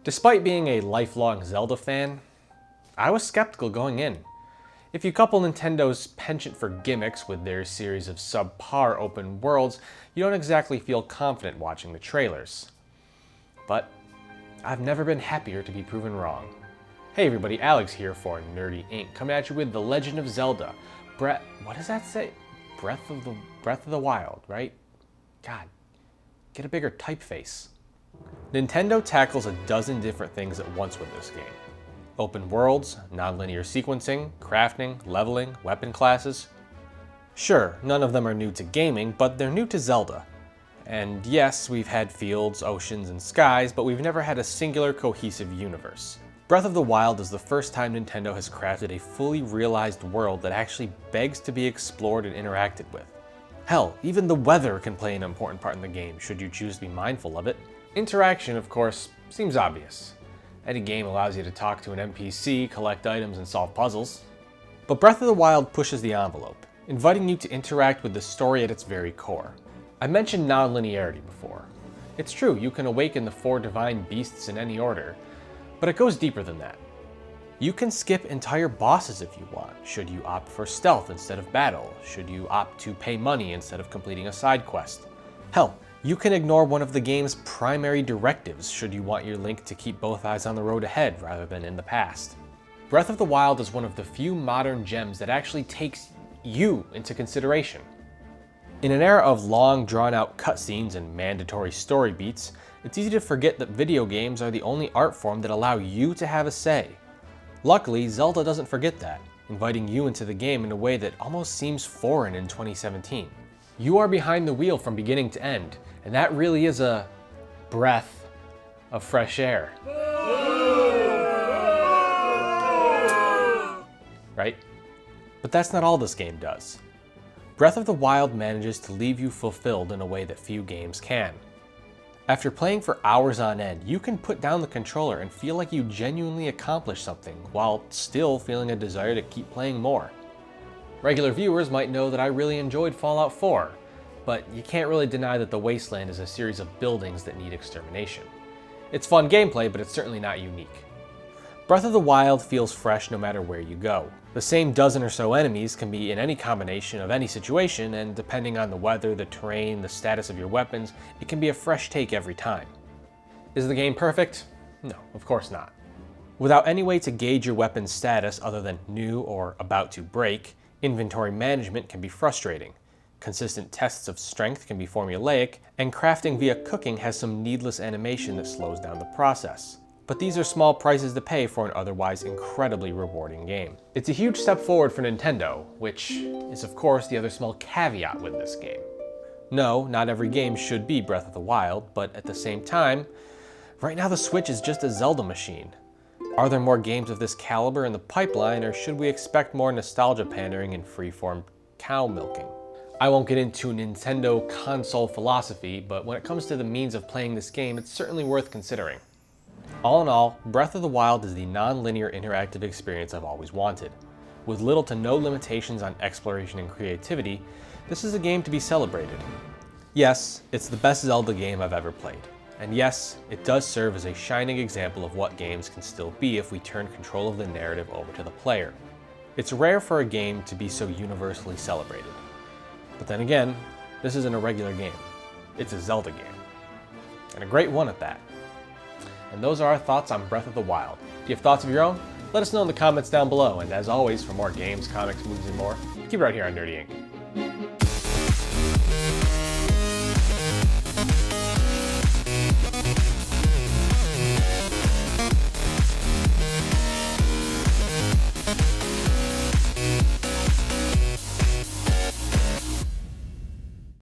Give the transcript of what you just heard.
Despite being a lifelong Zelda fan, I was skeptical going in. If you couple Nintendo's penchant for gimmicks with their series of subpar open worlds, you don't exactly feel confident watching the trailers. But I've never been happier to be proven wrong. Hey everybody, Alex here for Nerdy Inc. coming at you with The Legend of Zelda. What does that say? Breath of the Wild, right? God, get a bigger typeface. Nintendo tackles a dozen different things at once with this game. Open worlds, non-linear sequencing, crafting, leveling, weapon classes. Sure, none of them are new to gaming, but they're new to Zelda. And yes, we've had fields, oceans, and skies, but we've never had a singular cohesive universe. Breath of the Wild is the first time Nintendo has crafted a fully realized world that actually begs to be explored and interacted with. Hell, even the weather can play an important part in the game, should you choose to be mindful of it. Interaction, of course, seems obvious. Any game allows you to talk to an NPC, collect items, and solve puzzles. But Breath of the Wild pushes the envelope, inviting you to interact with the story at its very core. I mentioned non-linearity before. It's true, you can awaken the 4 divine beasts in any order, but it goes deeper than that. You can skip entire bosses if you want, should you opt for stealth instead of battle, should you opt to pay money instead of completing a side quest. Hell, you can ignore one of the game's primary directives should you want your Link to keep both eyes on the road ahead rather than in the past. Breath of the Wild is one of the few modern gems that actually takes you into consideration. In an era of long, drawn-out cutscenes and mandatory story beats, it's easy to forget that video games are the only art form that allow you to have a say. Luckily, Zelda doesn't forget that, inviting you into the game in a way that almost seems foreign in 2017. You are behind the wheel from beginning to end, and that really is a breath of fresh air. Right? But that's not all this game does. Breath of the Wild manages to leave you fulfilled in a way that few games can. After playing for hours on end, you can put down the controller and feel like you genuinely accomplished something, while still feeling a desire to keep playing more. Regular viewers might know that I really enjoyed Fallout 4, but you can't really deny that the Wasteland is a series of buildings that need extermination. It's fun gameplay, but it's certainly not unique. Breath of the Wild feels fresh no matter where you go. The same dozen or so enemies can be in any combination of any situation, and depending on the weather, the terrain, the status of your weapons, it can be a fresh take every time. Is the game perfect? No, of course not. Without any way to gauge your weapon's status other than new or about to break, inventory management can be frustrating. Consistent tests of strength can be formulaic, and crafting via cooking has some needless animation that slows down the process. But these are small prices to pay for an otherwise incredibly rewarding game. It's a huge step forward for Nintendo, which is of course the other small caveat with this game. No, not every game should be Breath of the Wild, but at the same time, right now the Switch is just a Zelda machine. Are there more games of this caliber in the pipeline, or should we expect more nostalgia pandering and freeform cow milking? I won't get into Nintendo console philosophy, but when it comes to the means of playing this game, it's certainly worth considering. All in all, Breath of the Wild is the non-linear interactive experience I've always wanted. With little to no limitations on exploration and creativity, this is a game to be celebrated. Yes, it's the best Zelda game I've ever played. And yes, it does serve as a shining example of what games can still be if we turn control of the narrative over to the player. It's rare for a game to be so universally celebrated. But then again, this isn't a regular game. It's a Zelda game. And a great one at that. And those are our thoughts on Breath of the Wild. Do you have thoughts of your own? Let us know in the comments down below, and as always, for more games, comics, movies, and more, keep it right here on Nerdy Inc.